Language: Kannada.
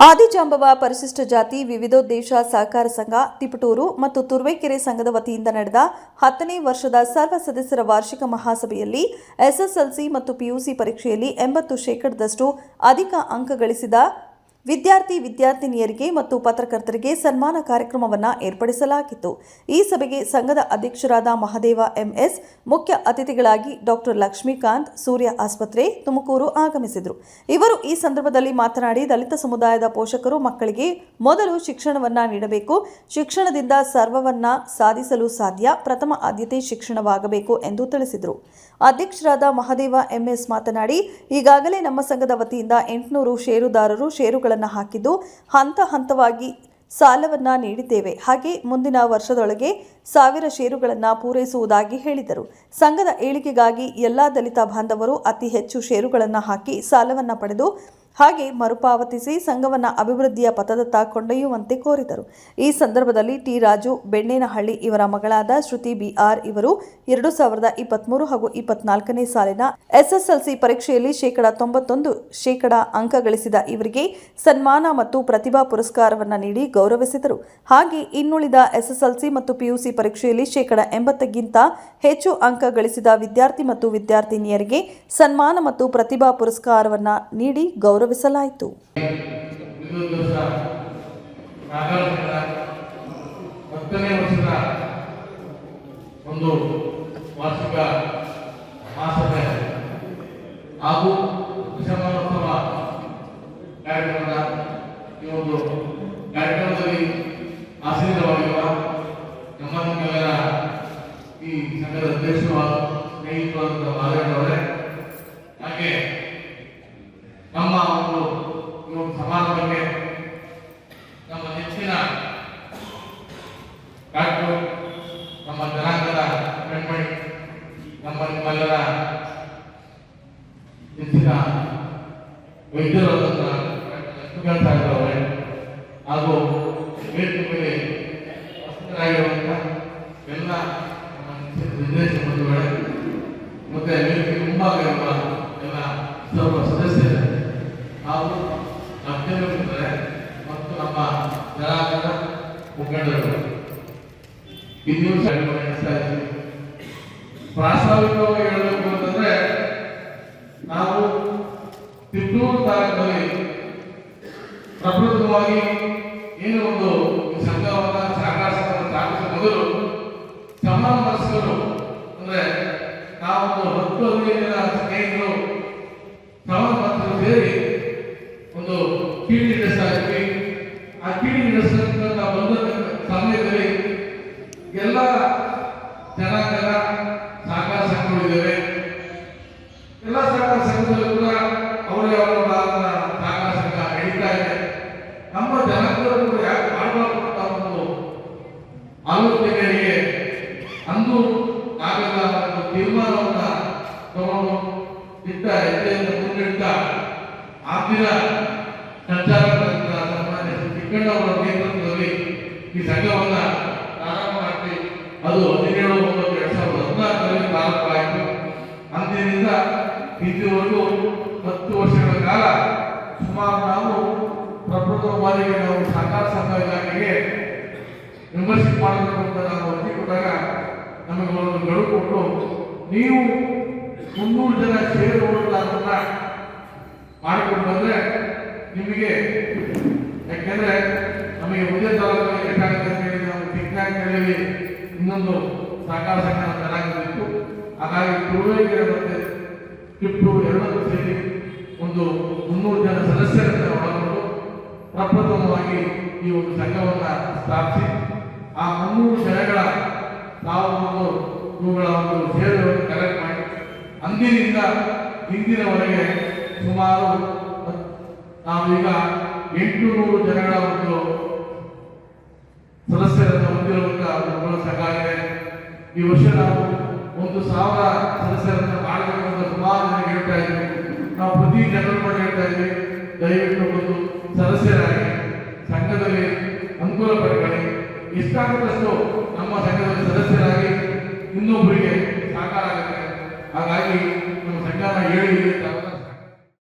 ಆದಿಜಾಂಬವ ಪರಿಶಿಷ್ಟ ಜಾತಿ ವಿವಿಧೋದ್ದೇಶ ಸಹಕಾರ ಸಂಘ ತಿಪಟೂರು ಮತ್ತು ತುರುವೇಕೆರೆ ಸಂಘದ ವತಿಯಿಂದ ನಡೆದ 10ನೇ ವರ್ಷದ ಸರ್ವ ಸದಸ್ಯರ ವಾರ್ಷಿಕ ಮಹಾಸಭೆಯಲ್ಲಿ ಎಸ್ಎಸ್ಎಲ್ಸಿ ಮತ್ತು ಪಿಯುಸಿ ಪರೀಕ್ಷೆಯಲ್ಲಿ 80% ಅಧಿಕ ಅಂಕ ಗಳಿಸಿದ ವಿದ್ಯಾರ್ಥಿನಿಯರಿಗೆ ಮತ್ತು ಪತ್ರಕರ್ತರಿಗೆ ಸನ್ಮಾನ ಕಾರ್ಯಕ್ರಮವನ್ನು ಏರ್ಪಡಿಸಲಾಗಿತ್ತು. ಈ ಸಭೆಗೆ ಸಂಘದ ಅಧ್ಯಕ್ಷರಾದ ಮಹದೇವ ಎಂಎಸ್, ಮುಖ್ಯ ಅತಿಥಿಗಳಾಗಿ ಡಾಕ್ಟರ್ ಲಕ್ಷ್ಮೀಕಾಂತ್, ಸೂರ್ಯ ಆಸ್ಪತ್ರೆ, ತುಮಕೂರು ಆಗಮಿಸಿದರು. ಇವರು ಈ ಸಂದರ್ಭದಲ್ಲಿ ಮಾತನಾಡಿ, ದಲಿತ ಸಮುದಾಯದ ಪೋಷಕರು ಮಕ್ಕಳಿಗೆ ಮೊದಲು ಶಿಕ್ಷಣವನ್ನ ನೀಡಬೇಕು, ಶಿಕ್ಷಣದಿಂದ ಸರ್ವವನ್ನ ಸಾಧಿಸಲು ಸಾಧ್ಯ, ಪ್ರಥಮ ಆದ್ಯತೆ ಶಿಕ್ಷಣವಾಗಬೇಕು ಎಂದು ತಿಳಿಸಿದರು. ಅಧ್ಯಕ್ಷರಾದ ಮಹದೇವ ಎಂಎಸ್ ಮಾತನಾಡಿ, ಈಗಾಗಲೇ ನಮ್ಮ ಸಂಘದ ವತಿಯಿಂದ 800 ಷೇರುದಾರರು ಷೇರುಗಳನ್ನು ಹಾಕಿದ್ದು ಹಂತ ಹಂತವಾಗಿ ಸಾಲವನ್ನ ನೀಡಿದ್ದೇವೆ. ಹಾಗೆ ಮುಂದಿನ ವರ್ಷದೊಳಗೆ 1000 ಷೇರುಗಳನ್ನು ಪೂರೈಸುವುದಾಗಿ ಹೇಳಿದರು. ಸಂಘದ ಏಳಿಗೆಗಾಗಿ ಎಲ್ಲ ದಲಿತ ಬಾಂಧವರು ಅತಿ ಹೆಚ್ಚು ಷೇರುಗಳನ್ನು ಹಾಕಿ ಸಾಲವನ್ನು ಪಡೆದು ಹಾಗೆ ಮರುಪಾವತಿಸಿ ಸಂಘವನ್ನು ಅಭಿವೃದ್ಧಿಯ ಪಥದತ್ತ ಕೊಂಡೊಯ್ಯುವಂತೆ ಕೋರಿದರು. ಈ ಸಂದರ್ಭದಲ್ಲಿ ಟಿ ರಾಜು ಬೆಣ್ಣೇನಹಳ್ಳಿ ಇವರ ಮಗಳಾದ ಶ್ರುತಿ ಬಿಆರ್ ಇವರು 2023 ಹಾಗೂ 24ನೇ ಸಾಲಿನ ಎಸ್ಎಸ್ಎಲ್ಸಿ ಪರೀಕ್ಷೆಯಲ್ಲಿ 91% ಅಂಕ ಗಳಿಸಿದ ಇವರಿಗೆ ಸನ್ಮಾನ ಮತ್ತು ಪ್ರತಿಭಾ ಪುರಸ್ಕಾರವನ್ನು ನೀಡಿ ಗೌರವಿಸಿದರು. ಹಾಗೆ ಇನ್ನುಳಿದ ಎಸ್ಎಸ್ಎಲ್ಸಿ ಮತ್ತು ಪಿಯುಸಿ ಪರೀಕ್ಷೆಯಲ್ಲಿ 80%ಗಿಂತ ಹೆಚ್ಚು ಅಂಕ ಗಳಿಸಿದ ವಿದ್ಯಾರ್ಥಿ ಮತ್ತು ವಿದ್ಯಾರ್ಥಿನಿಯರಿಗೆ ಸನ್ಮಾನ ಮತ್ತು ಪ್ರತಿಭಾ ಪುರಸ್ಕಾರವನ್ನು ನೀಡಿ ಗೌರವಿಸಲಾಯಿತು. ಒಂದು ವಾರ್ಷಿಕ ಮಹಾಸಭೆ ಹಾಗೂ ದಶಮಾನೋತ್ಸವ ಕಾರ್ಯಕ್ರಮದ ಈ ಒಂದು ಕಾರ್ಯಕ್ರಮದಲ್ಲಿ ಆಸೀನರಾಗಿರುವ ನಮ್ಮೆಲ್ಲರ ಈ ಸಂಘದ ಅಧ್ಯಕ್ಷರು ಸ್ನೇಹಿತರಾದ ಮಾದೇವರವರೇ, ಹಾಗೆ ನಮ್ಮ ಒಂದು ಸಮಾರಂಭಕ್ಕೆ ನಮ್ಮ ನೆಚ್ಚಿನ ಡಾಕ್ಟರ್, ನಮ್ಮ ಜನಾಂಗದ ಕಣ್ಮಣಿ, ನಿಮ್ಮೆಲ್ಲರ ನೆಚ್ಚಿನ ವೈದ್ಯರಾದಂಥ ಲಕ್ಷ್ಮೀಕಾಂತ್ ಸಾಹೇಬ್ರವರೇ ಹಾಗೂ ವೇದಿಕೆ ಮೇಲೆ ವಸತಿರಾಗಿರುವಂಥ ಎಲ್ಲ ನಮ್ಮ ನಿರ್ದೇಶಕ ಬಂಧುಗಳೇ ಮತ್ತೆ ವೇದಿಕೆ ಮುಂಭಾಗ ಇರುವ ಎಲ್ಲ ಸರ್ವ ಸದಸ್ಯರೇ ಹಾಗೂ ಅಧ್ಯಕ್ಷರೇ ಮತ್ತು ನಮ್ಮ ಜನಾಂಗದ ಮುಖಂಡರು, ಇನ್ನೂ ನಡೆಸ್ತಾ ಇದ್ದೀವಿ. ಪ್ರಾಸ್ತಾವಿಕವಾಗಿ ಹೇಳಬೇಕು ಅಂತಂದ್ರೆ, ನಾವು ತಿಪ್ಪೂರು ತಾಲೂಕಿನಲ್ಲಿ ಪ್ರಪ್ರಥಮವಾಗಿ ಏನು ಒಂದು ಸಂಘವನ್ನ ಸಹಕಾರ ಸಂಘ ಸ್ಥಾಪಿಸುವ ಮೊದಲು ಸಮಾನಮನಸ್ಕರು ಅಂದ್ರೆ ನಾವೊಂದು 10-15 ಜನ ಸ್ನೇಹಿತರು ಸಮಾನಮನಸ್ಕರು ಸೇರಿ ಒಂದು ಕೀಳಿ ನಡೆಸ್ತಾ ಇದ್ವಿ. ಆ ಕೀಳಿ ನಡೆಸತಕ್ಕಂಥ ಬಂದ ಸಮಯದಲ್ಲಿ ಎಲ್ಲ ಜನಾಂಗದ ಸಹಕಾರ ಸಂಘಗಳಿದ್ದಾವೆ. ಎಲ್ಲ ಸಹಕಾರ ಸಂಘದಲ್ಲೂ ಕೂಡ ಅವರೇ ಅವರ ಸಹಕಾರ ಸಂಘ ನಡೀತಾ ಇದೆ. ನಮ್ಮ ಜನಾಂಗದಲ್ಲೂ ಕೂಡ ಯಾಕೆ ಮಾಡಬಾರ್ದು ಅಂತ ಒಂದು ಆಲೋಚನೆಗಳಿಗೆ ಅಂದು ನಾವೆಲ್ಲ ಒಂದು ತೀರ್ಮಾನವನ್ನ ತಗೊಂಡು ಇಟ್ಟ ಹೆಜ್ಜೆಯನ್ನು ಮುನ್ನಡೆದ ಆದಿನ ಸಂಚಾಲಕರಾದ ಸನ್ಮಾನ್ಯ ಚಿಕ್ಕಣ್ಣವರ ನೇತೃತ್ವದಲ್ಲಿ ಈ ಸಂಘವನ್ನ ಪ್ರಾರಂಭ ಮಾಡಿ ಅದು 17/9/2014ರಲ್ಲಿ ಪ್ರಾರಂಭ ಆಯಿತು. ಅಂದಿನಿಂದ ಇದುವರೆಗೂ 10 ವರ್ಷಗಳ ಕಾಲ ಸುಮಾರು ನಾವು ಪ್ರಪ್ರಥಮವಾಗಿ ನಾವು ಸಹಕಾರ ಸಂಘ ಇಲಾಖೆಗೆ ಮೆಂಬರ್ಶಿಪ್ ಮಾಡಬೇಕು ಅಂತ ನಾವು ಅರ್ಜಿ ಕೊಟ್ಟಾಗ ನಮಗೆ ಒಂದು ಗಡುವು ಕೊಟ್ಟು, ನೀವು 300 ಜನ ಷೇರು ಹೋಲ್ಡರ್ಗಳನ್ನ ಮಾಡಿಕೊಂಡು ಬಂದ್ರೆ ನಿಮಗೆ, ಯಾಕೆಂದ್ರೆ ನಮಗೆ ಉದಯ ತಾಲೂಕಿನಲ್ಲಿ ಬೇಕಾಗುತ್ತೆ ಅಂತ ಹೇಳಿ ನಾವು ಚಿಕ್ಕನಾಗಿ ಇನ್ನೊಂದು ಸಹಕಾರ ಸಂಘ ಚೆನ್ನಾಗಿತ್ತು. ಹಾಗಾಗಿ ತುರುವೇಕೆರೆ ಮತ್ತೆ ಟಿಪ್ಪೂರು ಎರಡನ್ನೂ ಸೇರಿ ಒಂದು 300 ಜನ ಸದಸ್ಯರನ್ನ ಒಳಗೊಂಡು ಪ್ರಪ್ರಥಮವಾಗಿ ಈ ಒಂದು ಸಂಘವನ್ನ ಸ್ಥಾಪಿಸಿ ಆ 300 ಜನಗಳ ನಾವು ಇವುಗಳ ಒಂದು ಷೇರುಗಳನ್ನು ಕಲೆಕ್ಟ್ ಮಾಡಿ ಅಂದಿನಿಂದ ಇಂದಿನವರೆಗೆ ಸುಮಾರು ನಾವೀಗ 800 ಜನಗಳ ಒಂದು ಸದಸ್ಯರನ್ನು ಹೊಂದಿರುವಂತಹ ಒಂದು ಸಂಘ ಇದೆ. ಈ ವರ್ಷ ನಾವು 1000 ಸದಸ್ಯರನ್ನು ಮಾಡಬೇಕು ಅಂತ ಸುಮಾರು ಜನರಿಗೆ ಹೇಳ್ತಾ ಇದ್ವಿ. ನಾವು ಪ್ರತಿ ಜನರು ಕೂಡ ಹೇಳ್ತಾ ಇದ್ವಿ, ದಯವಿಟ್ಟು ಒಂದು ಸದಸ್ಯರಾಗಿ ಸಂಘದಲ್ಲಿ ಅನುಕೂಲ ಪಡ್ಕೊಳ್ಳಿ, ಇಷ್ಟಾಗುತ್ತಷ್ಟು ನಮ್ಮ ಸಂಘದಲ್ಲಿ ಸದಸ್ಯರಾಗಿ ಇನ್ನೊಬ್ಬರಿಗೆ ಸಾಕಾರ ಆಗುತ್ತೆ. ಹಾಗಾಗಿ ನಮ್ಮ ಸಂಘನ ಹೇಳಿ